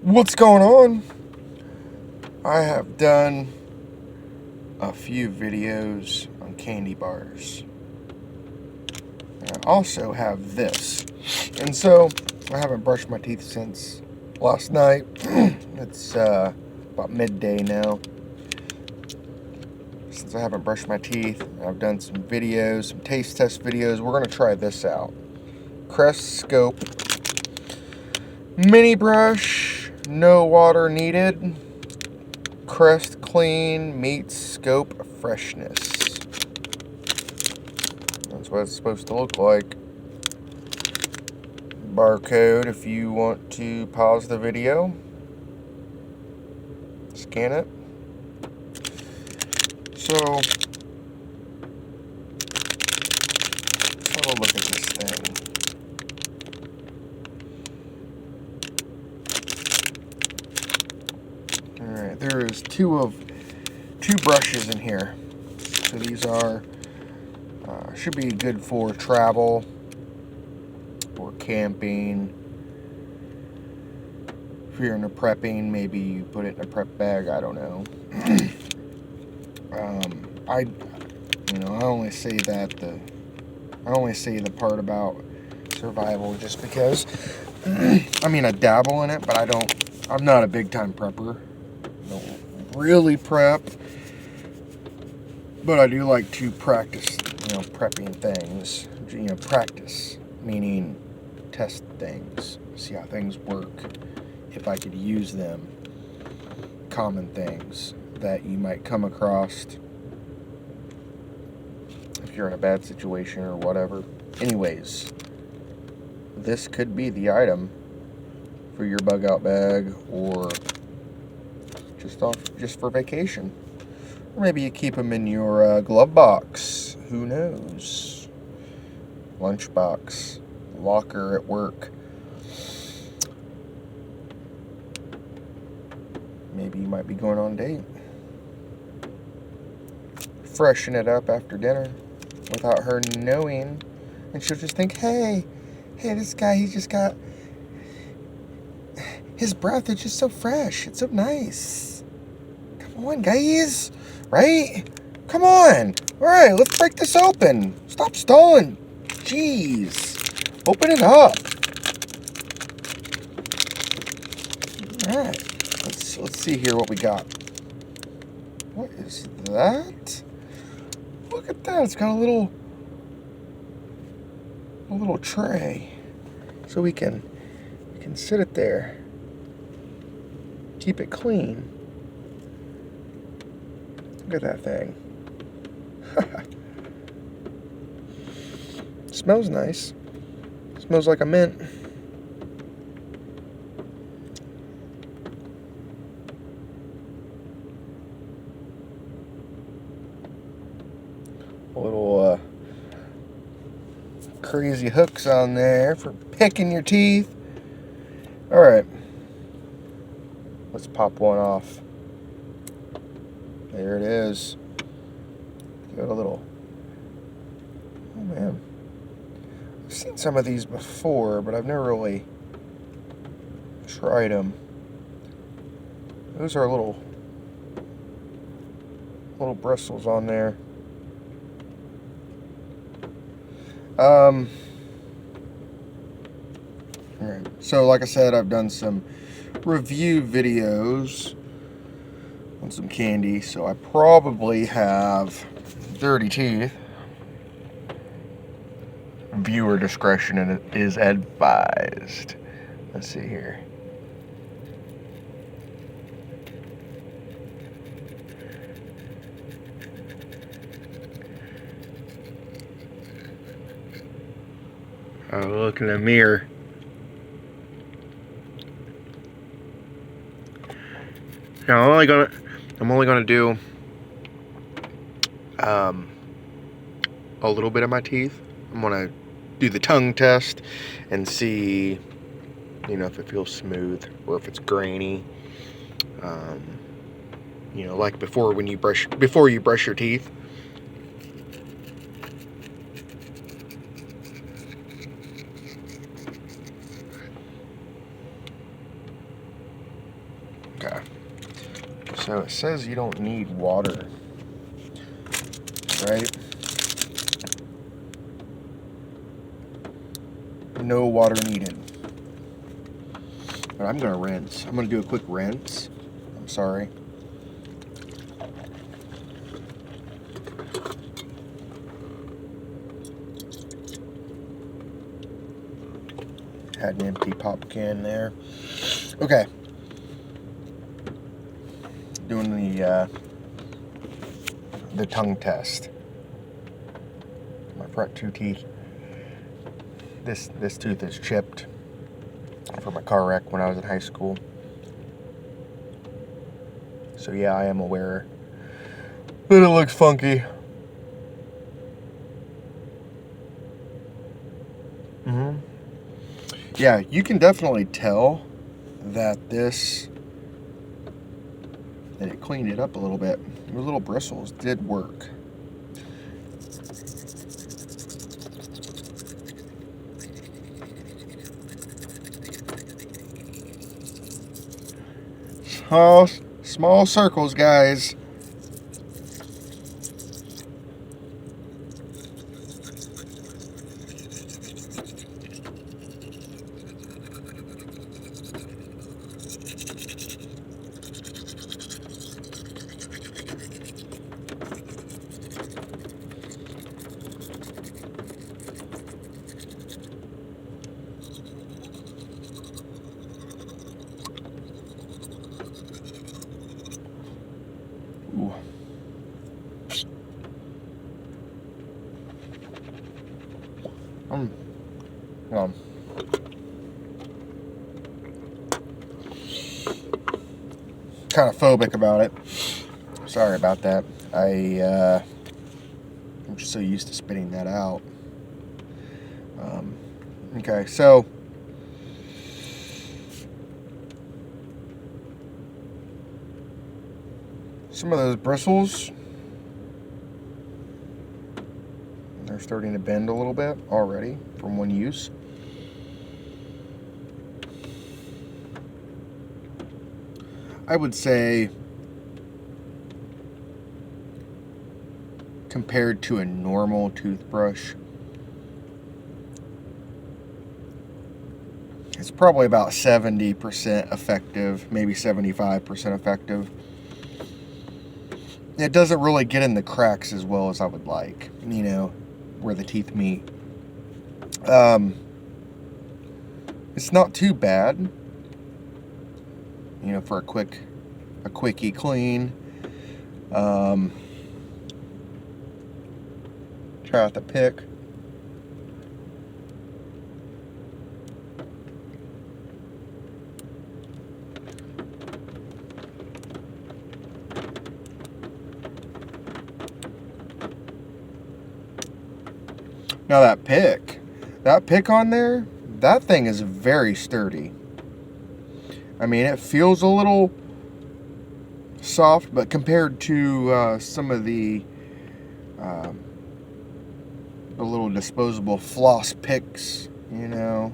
What's going on? I have done a few videos on candy bars. I also have this. And so, I haven't brushed my teeth since last night. It's about midday now. Since I haven't brushed my teeth, I've done some videos, some taste test videos. We're going to try this out. Crest Scope minibrush, no water needed. Crest Clean meets Scope Freshness. That's what it's supposed to look like. Barcode if you want to pause the video. Scan it. So, let's have a look at this thing. Alright, there is two brushes in here. So these are should be good for travel or camping. If you're into prepping, maybe you put it in a prep bag, I don't know. I only say the part about survival just because I mean I dabble in it, but I'm not a big time prepper. I don't really prep, but I do like to practice, prepping things. Practice meaning test things, see how things work, if I could use them, common things that you might come across if you're in a bad situation or whatever. Anyways, this could be the item for your bug out bag, or just for vacation, or maybe you keep them in your glove box. Who knows? Lunchbox, locker at work. Maybe you might be going on a date. Freshen it up after dinner without her knowing, and she'll just think, hey, this guy, he's just got, his breath is just so fresh, it's so nice. Come on, guys, right? Come on. All right, let's break this open. Stop stalling. Jeez, open it up. All right, let's see here what we got. What is that? Look at that. It's got a little tray, so we can sit it there. Keep it clean. Look at that thing. Smells nice. Smells like a mint. Little crazy hooks on there for picking your teeth. Alright, let's pop one off. There it is. Got a little, oh man, I've seen some of these before, but I've never really tried them. Those are little bristles on there. Alright, so like I said, I've done some review videos on some candy, so I probably have dirty teeth. Viewer discretion is advised. Let's see here. Oh, look in the mirror. Now I'm only gonna do a little bit of my teeth. I'm gonna do the tongue test and see, if it feels smooth or if it's grainy. Like before you brush your teeth. Okay. So it says you don't need water, right? No water needed. But I'm going to rinse. I'm going to do a quick rinse. I'm sorry. Had an empty pop can there. Okay. Doing the tongue test. My front two teeth. This tooth is chipped from a car wreck when I was in high school. So yeah, I am aware that it looks funky. Yeah, you can definitely tell that it cleaned it up a little bit. The little bristles did work. Small circles, guys. Ooh. Kind of phobic about it. Sorry about that. I'm just so used to spitting that out. Okay, so some of those bristles, they're starting to bend a little bit already from one use. I would say compared to a normal toothbrush, it's probably about 70% effective, maybe 75% effective. It doesn't really get in the cracks as well as I would like, you know, where the teeth meet. It's not too bad, you know, for a quickie clean. Try out the pick. Now that pick on there, that thing is very sturdy. I mean, it feels a little soft, but compared to some of the little disposable floss picks, you know,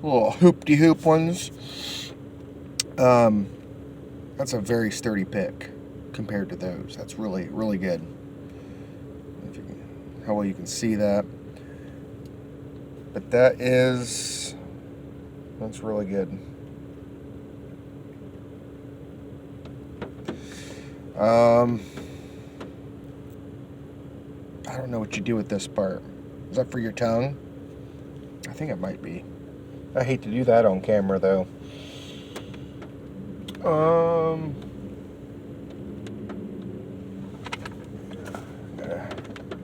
little hoop-de-hoop ones, that's a very sturdy pick compared to those. That's really, really good. How well you can see that. But that's really good. I don't know what you do with this part. Is that for your tongue? I think it might be. I hate to do that on camera though.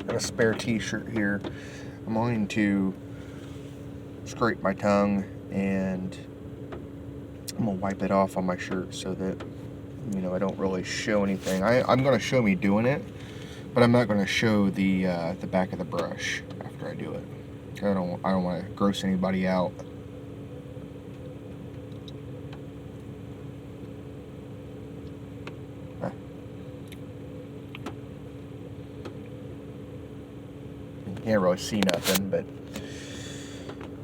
Got a spare t-shirt here. I'm going to scrape my tongue and I'm gonna wipe it off on my shirt so that, you know, I don't really show anything. I'm gonna show me doing it, but I'm not gonna show the back of the brush after I do it. I don't want to gross anybody out. You can't really see nothing, but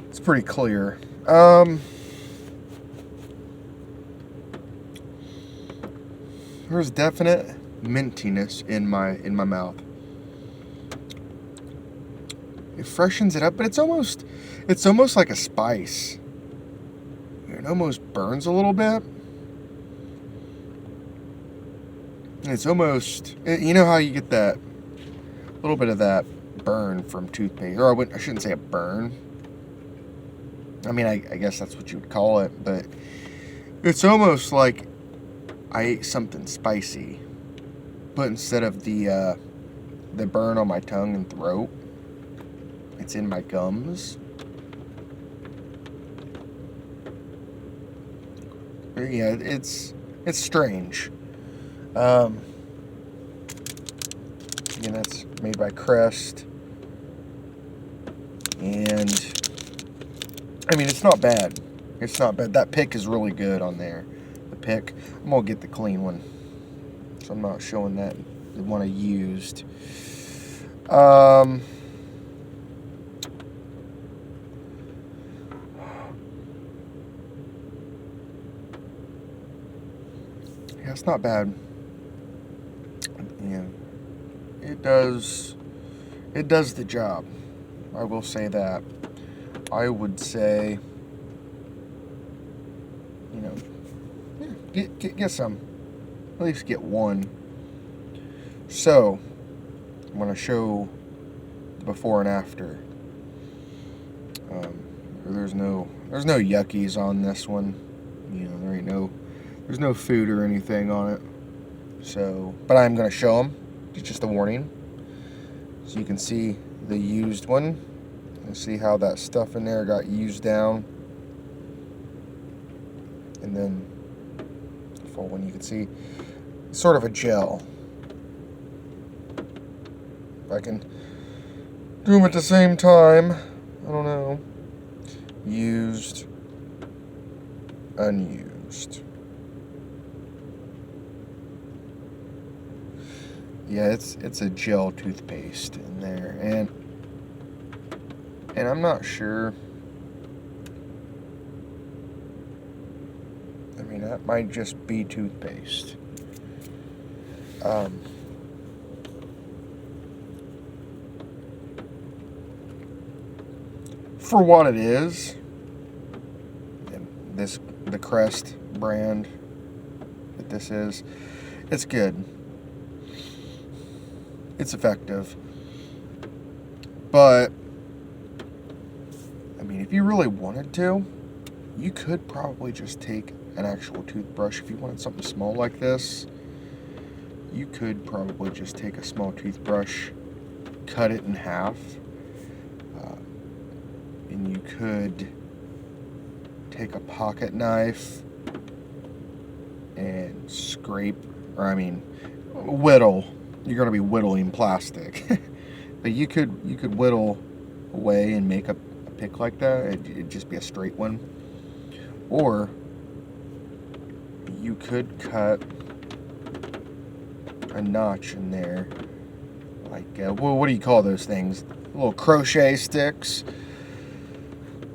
it's pretty clear. There's definite mintiness in my mouth. It freshens it up, but it's almost like a spice. It almost burns a little bit. It's almost, you know how you get that little bit of that burn from toothpaste, or I shouldn't say a burn. I mean, I guess that's what you would call it, but it's almost like I ate something spicy, but instead of the burn on my tongue and throat, it's in my gums. Yeah, it's strange. Again, that's made by Crest, and I mean, it's not bad. It's not bad. That pick is really good on there. The pick. I'm gonna get the clean one, so I'm not showing that the one I used. Yeah, it's not bad. Yeah, it does the job. I will say that. I would say, you know, yeah, get some. At least get one. So, I'm going to show the before and after. There's no yuckies on this one. You know, there's no food or anything on it. So, but I'm going to show them. It's just a warning. So you can see the used one. And see how that stuff in there got used down. And then the full one, you can see sort of a gel. If I can do them at the same time, I don't know. Used, unused. Yeah, it's a gel toothpaste in there, and I'm not sure. I mean, that might just be toothpaste. For what it is, the Crest brand that this is, it's good. It's effective. But I mean, if you really wanted to, you could probably just take an actual toothbrush. If you wanted something small like this, you could probably just take a small toothbrush, cut it in half, and you could take a pocket knife and scrape, or I mean, whittle. You're going to be whittling plastic. But you could whittle away and make a pick like that. It'd just be a straight one. Or you could cut a notch in there, like what do you call those things? Little crochet sticks.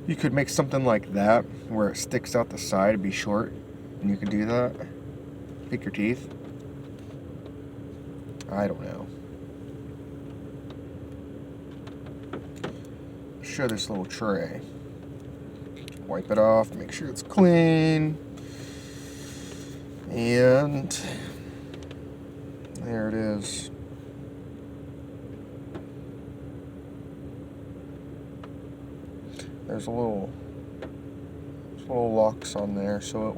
You could make something like that where it sticks out the side. It'd be short, and you could do that. Pick your teeth. I don't know. Show this little tray. Wipe it off, make sure it's clean. And there it is. There's little locks on there, so it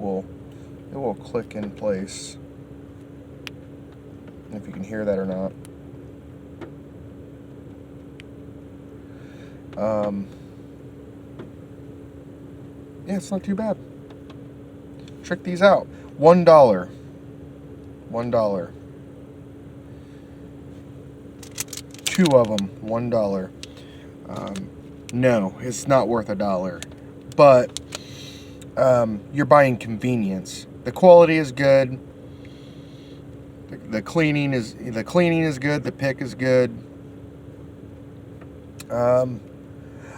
will click in place. If you can hear that or not. Yeah, it's not too bad. Check these out. $1. $1. 2 of them, $1. No, it's not worth $1. But you're buying convenience. The quality is good. The cleaning is good. The pick is good.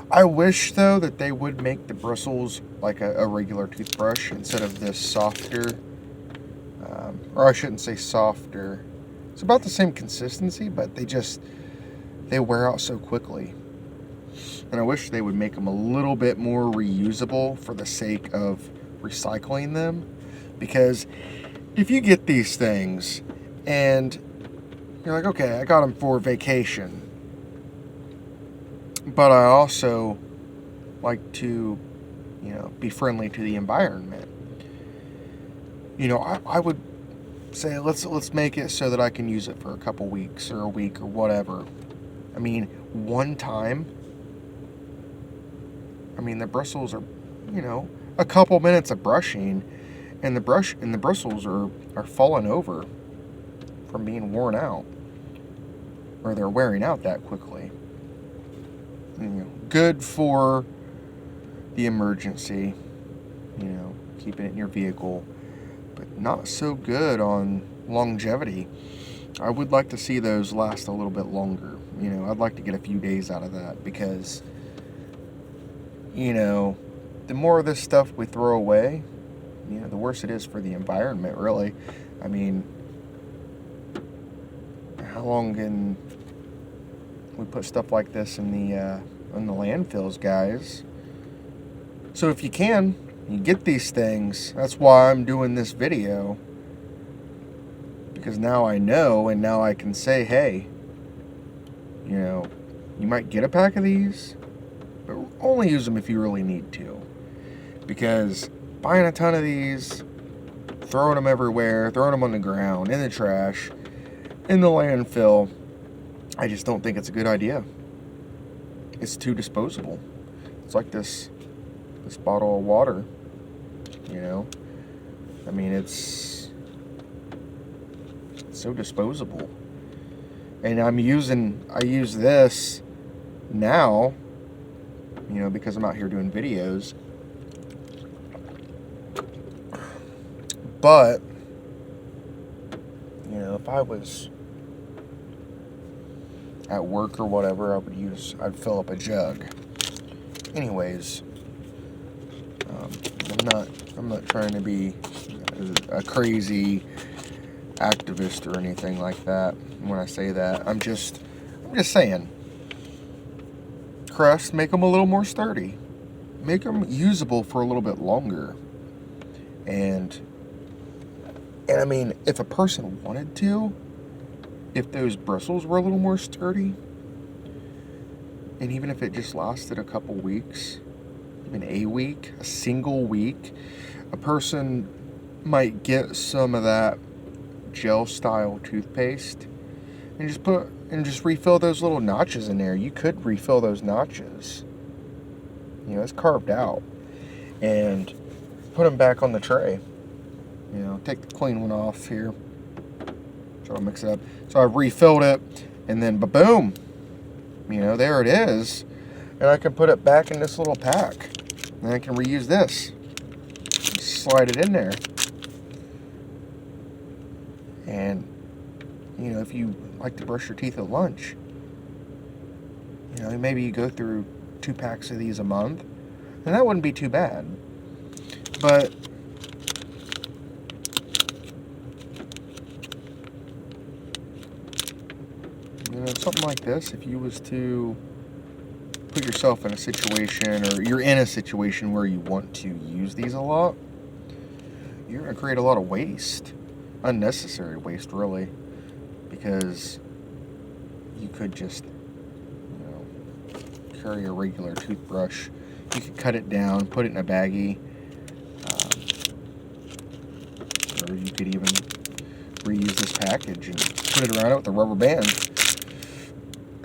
I wish though that they would make the bristles like a regular toothbrush instead of this softer or I shouldn't say softer. It's about the same consistency, but they wear out so quickly. And I wish they would make them a little bit more reusable for the sake of recycling them. Because if you get these things and you're like, okay, I got them for vacation, but I also like to, be friendly to the environment. I would say let's make it so that I can use it for a couple weeks or a week or whatever. I mean, one time. I mean, the bristles are, a couple minutes of brushing, and the bristles are falling over from being worn out, or they're wearing out that quickly. Good for the emergency, keeping it in your vehicle, but not so good on longevity. I would like to see those last a little bit longer. I'd like to get a few days out of that, because the more of this stuff we throw away, the worse it is for the environment, really. I mean, how long can we put stuff like this in the landfills, guys? So if you can, you get these things. That's why I'm doing this video, because now I know, and now I can say, hey, you might get a pack of these, but only use them if you really need to. Because buying a ton of these, throwing them everywhere, throwing them on the ground, in the trash, in the landfill, I just don't think it's a good idea. It's too disposable. It's like this bottle of water, I mean, it's so disposable. And I use this now, because I'm out here doing videos. But, if I was at work or whatever, I'd fill up a jug. Anyways, I'm not trying to be a crazy activist or anything like that when I say that. I'm just saying, Crest, make them a little more sturdy. Make them usable for a little bit longer. And I mean, if a person wanted to, if those bristles were a little more sturdy, and even if it just lasted a couple weeks, even a week, a single week, a person might get some of that gel style toothpaste and just refill those little notches in there. You could refill those notches. It's carved out. And put them back on the tray. Take the clean one off here. Try to mix it up. So I've refilled it, and then ba-boom. There it is. And I can put it back in this little pack. And I can reuse this. Just slide it in there. And, if you like to brush your teeth at lunch, maybe you go through 2 packs of these a month, and that wouldn't be too bad. But something like this, if you was to put yourself in a situation, or you're in a situation where you want to use these a lot, you're going to create a lot of waste. Unnecessary waste, really. Because you could just, carry a regular toothbrush. You could cut it down, put it in a baggie. Or you could even reuse this package and put it around it with a rubber band.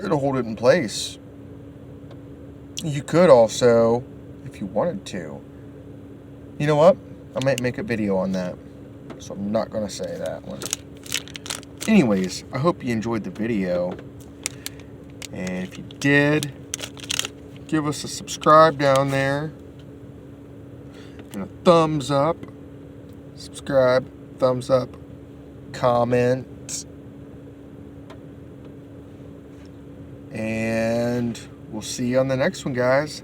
It'll hold it in place. You could also, if you wanted to, you know what? I might make a video on that. So I'm not going to say that one. Anyways, I hope you enjoyed the video. And if you did, give us a subscribe down there. And a thumbs up. Subscribe, thumbs up, comment. And we'll see you on the next one, guys.